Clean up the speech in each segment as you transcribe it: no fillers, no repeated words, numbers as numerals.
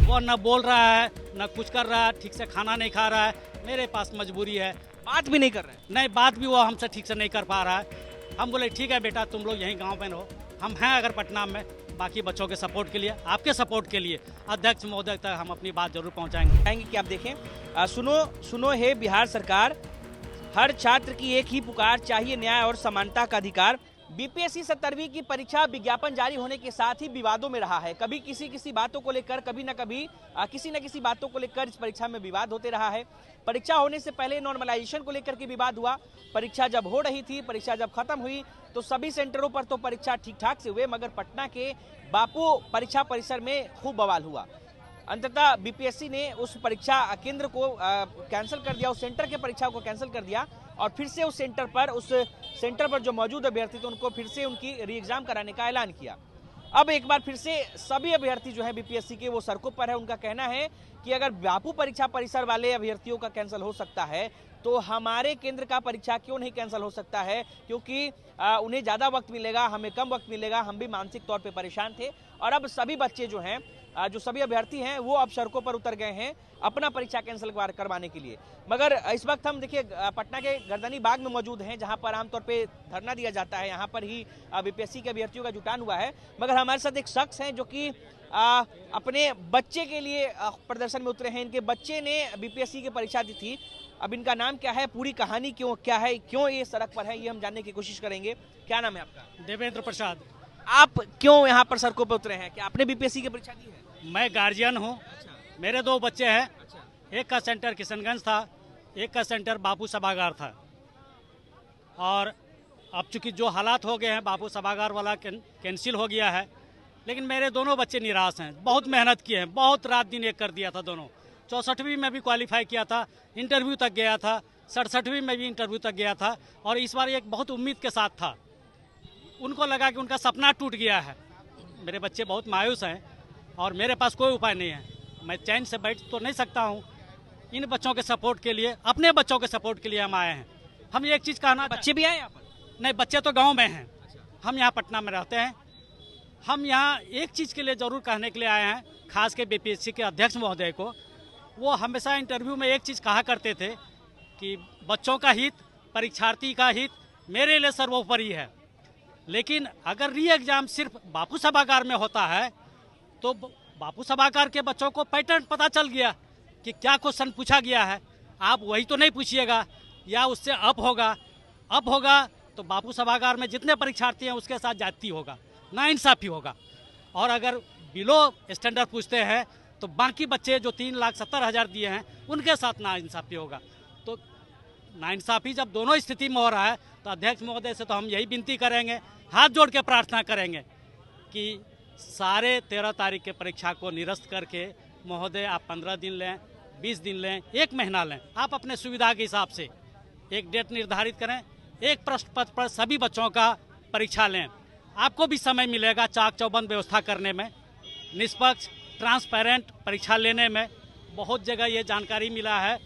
वो न बोल रहा है न कुछ कर रहा है, ठीक से खाना नहीं खा रहा है। मेरे पास मजबूरी है। बात भी नहीं कर रहे हैं। नहीं, बात भी वो हमसे ठीक से नहीं कर पा रहा है। हम बोले ठीक है बेटा, तुम लोग यहीं गांव में रहो, हम हैं अगर पटना में, बाकी बच्चों के सपोर्ट के लिए, आपके सपोर्ट के लिए अध्यक्ष महोदय तक हम अपनी बात जरूर पहुंचाएंगे। चाहेंगे कि आप देखें, सुनो सुनो हे बिहार सरकार, हर छात्र की एक ही पुकार, चाहिए न्याय और समानता का अधिकार। बीपीएससी 17वीं की परीक्षा विज्ञापन जारी होने के साथ ही विवादों में रहा है। कभी किसी बातों को लेकर, कभी न कभी किसी न किसी बातों को लेकर इस परीक्षा में विवाद होते रहा है। परीक्षा होने से पहले नॉर्मलाइजेशन को लेकर के विवाद हुआ। परीक्षा जब हो रही थी, परीक्षा जब खत्म हुई तो सभी सेंटरों पर तो परीक्षा ठीक ठाक से हुए, मगर पटना के बापू परीक्षा परिसर में खूब बवाल हुआ। अंततः बीपीएससी ने उस परीक्षा केंद्र को कैंसिल कर दिया, उस सेंटर के परीक्षा को कैंसिल कर दिया और फिर से उस सेंटर पर जो मौजूद अभ्यर्थी थे उनको फिर से उनकी री एग्जाम कराने का ऐलान किया। अब एक बार फिर से सभी अभ्यर्थी जो है बीपीएससी के वो सड़कों पर है। उनका कहना है कि अगर बापू परीक्षा परिसर वाले अभ्यर्थियों का कैंसिल हो सकता है तो हमारे केंद्र का परीक्षा क्यों नहीं कैंसिल हो सकता है, क्योंकि उन्हें ज़्यादा वक्त मिलेगा, हमें कम वक्त मिलेगा, हम भी मानसिक तौर पे परेशान थे। और अब सभी बच्चे जो हैं, जो सभी अभ्यर्थी हैं, वो अब सड़कों पर उतर गए हैं अपना परीक्षा कैंसिल करवाने के लिए। मगर इस वक्त हम देखिए पटना के गर्दनी बाग में मौजूद हैं, जहां पर आमतौर पे धरना दिया जाता है। यहाँ पर ही बीपीएससी के अभ्यर्थियों का जुटान हुआ है। मगर हमारे साथ एक शख्स हैं जो कि अपने बच्चे के लिए प्रदर्शन में उतरे हैं। इनके बच्चे ने बीपीएससी की परीक्षा दी थी। अब इनका नाम क्या है, पूरी कहानी क्यों ये सड़क पर है, ये हम जानने की कोशिश करेंगे। क्या नाम है आपका? देवेंद्र प्रसाद। आप क्यों यहाँ पर सड़कों पर उतरे हैं? क्या आपने बीपीएससी की परीक्षा दी है? मैं गार्जियन हूँ। मेरे 2 बच्चे हैं। एक का सेंटर किशनगंज था, एक का सेंटर बापू सभागार था। और अब चूंकि जो हालात हो गए हैं, बापू सभागार वाला कैंसिल हो गया है, लेकिन मेरे दोनों बच्चे निराश हैं। बहुत मेहनत किए हैं, बहुत रात दिन एक कर दिया था दोनों। 64वीं में भी क्वालिफाई किया था, इंटरव्यू तक गया था, 67वीं में भी इंटरव्यू तक गया था। और इस बार एक बहुत उम्मीद के साथ था। उनको लगा कि उनका सपना टूट गया है। मेरे बच्चे बहुत मायूस हैं और मेरे पास कोई उपाय नहीं है। मैं चैन से बैठ तो नहीं सकता हूँ। इन बच्चों के सपोर्ट के लिए, अपने बच्चों के सपोर्ट के लिए हम आए हैं। हम एक चीज़ कहना, बच्चे भी आए यहाँ पर? नहीं, बच्चे तो गांव में हैं। हम यहाँ पटना में रहते हैं। हम यहाँ एक चीज़ के लिए ज़रूर कहने के लिए आए हैं, खास के बीपीएससी के अध्यक्ष महोदय को। वो हमेशा इंटरव्यू में एक चीज़ कहा करते थे कि बच्चों का हित, परीक्षार्थी का हित मेरे लिए सर्वोपरि है। लेकिन अगर री एग्जाम सिर्फ बापू सभागार में होता है तो बापू सभागार के बच्चों को पैटर्न पता चल गया कि क्या क्वेश्चन पूछा गया है। आप वही तो नहीं पूछिएगा, या उससे अप होगा तो बापू सभागार में जितने परीक्षार्थी हैं उसके साथ जाति होगा, नाइंसाफ़ी होगा। और अगर बिलो स्टैंडर्ड पूछते हैं तो बाकी बच्चे जो 3,70,000 दिए हैं उनके साथ नाइंसाफ़ी होगा। तो नाइंसाफ़ी जब दोनों स्थिति में हो रहा है तो अध्यक्ष महोदय से तो हम यही विनती करेंगे, हाथ जोड़ के प्रार्थना करेंगे कि सारे 13 तारीख के परीक्षा को निरस्त करके महोदय आप 15 दिन लें, 20 दिन लें, 1 महीना लें, आप अपने सुविधा के हिसाब से एक डेट निर्धारित करें। एक प्रश्न पत्र पर सभी बच्चों का परीक्षा लें। आपको भी समय मिलेगा चाक चौबंद व्यवस्था करने में, निष्पक्ष ट्रांसपेरेंट परीक्षा लेने में। बहुत जगह ये जानकारी मिला है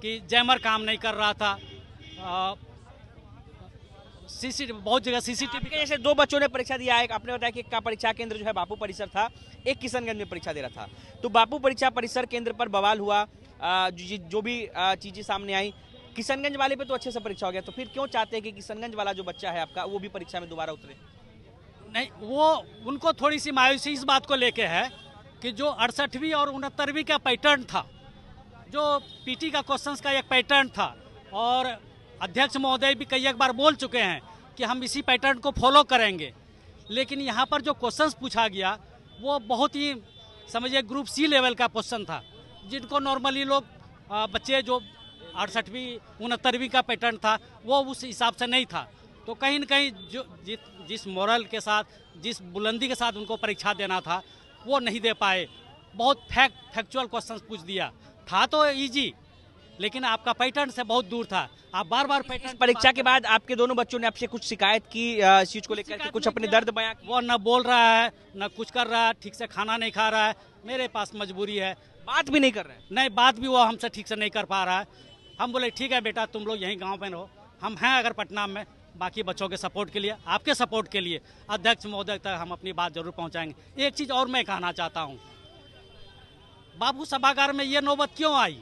कि जैमर काम नहीं कर रहा था, सीसीटीवी, बहुत जगह सीसीटीवी। जैसे 2 बच्चों ने परीक्षा दिया है, आपने बताया कि एक का परीक्षा केंद्र जो है बापू परिसर था, एक किशनगंज में परीक्षा दे रहा था। तो बापू परीक्षा परिसर केंद्र पर बवाल हुआ, जो भी चीजें सामने आई, किशनगंज वाले पे तो अच्छे से परीक्षा हो गया। तो फिर क्यों चाहते हैं कि किशनगंज वाला जो बच्चा है आपका वो भी परीक्षा में दोबारा उतरे? नहीं, वो उनको थोड़ी सी मायूसी इस बात को लेके है कि जो 68वीं और 69वीं का पैटर्न था, जो पीटी का क्वेश्चंस का एक पैटर्न था, और अध्यक्ष महोदय भी कई एक बार बोल चुके हैं कि हम इसी पैटर्न को फॉलो करेंगे। लेकिन यहाँ पर जो क्वेश्चंस पूछा गया वो बहुत ही समझिए ग्रुप सी लेवल का क्वेश्चन था, जिनको नॉर्मली लोग बच्चे जो 68वीं 69वीं का पैटर्न था वो उस हिसाब से नहीं था। तो कहीं न कहीं जो जिस मोरल के साथ, जिस बुलंदी के साथ उनको परीक्षा देना था वो नहीं दे पाए। बहुत फैक्चुअल क्वेश्चंस पूछ दिया था, तो इजी, लेकिन आपका पैटर्न से बहुत दूर था। आप बार बार पैटर्न। परीक्षा के बाद आपके दोनों बच्चों ने आपसे कुछ शिकायत की इस चीज को लेकर के, कुछ अपने दर्द बयां? वो न बोल रहा है न कुछ कर रहा है, ठीक से खाना नहीं खा रहा है। मेरे पास मजबूरी है। बात भी नहीं कर रहे हैं? नहीं, बात भी वो हमसे ठीक से नहीं कर पा रहा है। हम बोले ठीक है बेटा, तुम लोग यहीं गाँव में रहो, हम हैं अगर पटना में, बाकी बच्चों के सपोर्ट के लिए, आपके सपोर्ट के लिए अध्यक्ष महोदय तक हम अपनी बात जरूर पहुंचाएंगे। एक चीज़ और मैं कहना चाहता हूं बाबू सभागार में ये नौबत क्यों आई?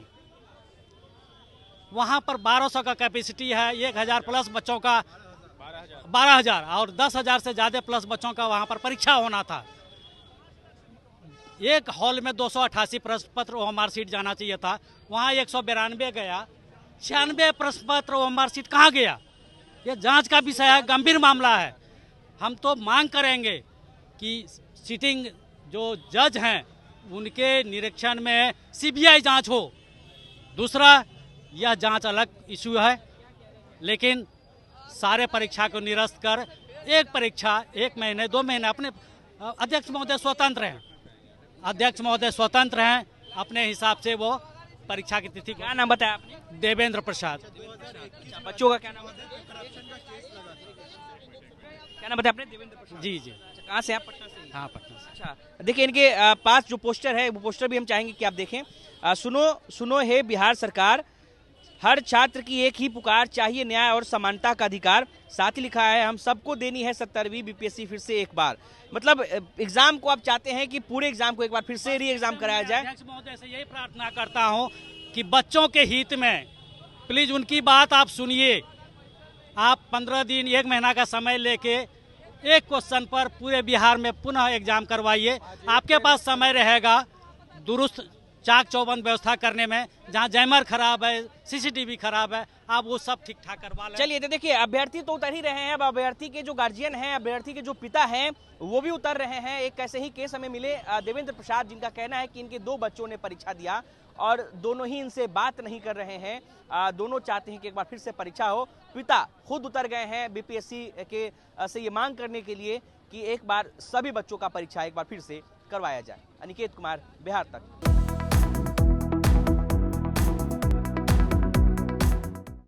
वहाँ पर 1200 का कैपेसिटी है, 1000 प्लस बच्चों का, 12,000 और 10,000 से ज़्यादा प्लस बच्चों का वहाँ पर परीक्षा होना था। एक हॉल में 288 प्रश्न पत्र और मार्कशीट जाना चाहिए था, वहाँ 192 गया। 96 प्रश्न पत्र और मार्कशीट कहाँ गया? ये जांच का विषय है, गंभीर मामला है। हम तो मांग करेंगे कि सिटिंग जो जज हैं उनके निरीक्षण में सीबीआई जांच हो। दूसरा, यह जांच अलग इशू है, लेकिन सारे परीक्षा को निरस्त कर एक परीक्षा 1 महीने 2 महीने अपने अध्यक्ष महोदय स्वतंत्र हैं, अध्यक्ष महोदय स्वतंत्र हैं, अपने हिसाब से वो परीक्षा की तिथि। क्या नाम बताया आपने? देवेंद्र प्रसाद। बच्चों का क्या नाम बताया? क्या नाम बताया आपने? देवेंद्र प्रसाद। जी जी। अच्छा, कहाँ से आप? पटना से? हाँ, पटना से। अच्छा, देखिए इनके पास जो पोस्टर है वो पोस्टर भी हम चाहेंगे कि आप देखें। सुनो हे बिहार सरकार, हर छात्र की एक ही पुकार, चाहिए न्याय और समानता का अधिकार। साथ ही लिखा है हम सबको देनी है 70वीं बीपीएससी फिर से एक बार। मतलब एग्जाम को आप चाहते हैं कि पूरे एग्जाम को एक बार फिर से री एग्जाम कराया जाए। अध्यक्ष महोदय से यही प्रार्थना करता हूं कि बच्चों के हित में प्लीज उनकी बात आप सुनिए। आप 15 दिन 1 महीना का समय लेके एक क्वेश्चन पर पूरे बिहार में पुनः एग्जाम करवाइए। आपके पास समय रहेगा दुरुस्त चाक चौबंद व्यवस्था करने में। जहां जैमर खराब है, सीसीटीवी खराब है, आप वो सब ठीक ठाक करवा लें। चलिए, तो देखिए अभ्यर्थी तो उतर ही रहे हैं। अब अभ्यर्थी के जो गार्जियन हैं, अभ्यर्थी के जो पिता हैं, वो भी उतर रहे हैं। एक ऐसे ही केस हमें मिले देवेंद्र प्रसाद, जिनका कहना है कि इनके 2 बच्चों ने परीक्षा दिया और दोनों ही इनसे बात नहीं कर रहे हैं। दोनों चाहते हैं कि एक बार फिर से परीक्षा हो। पिता खुद उतर गए हैं बीपीएससी के से ये मांग करने के लिए कि एक बार सभी बच्चों का परीक्षा एक बार फिर से करवाया जाए। अनिकेत कुमार, बिहार तक।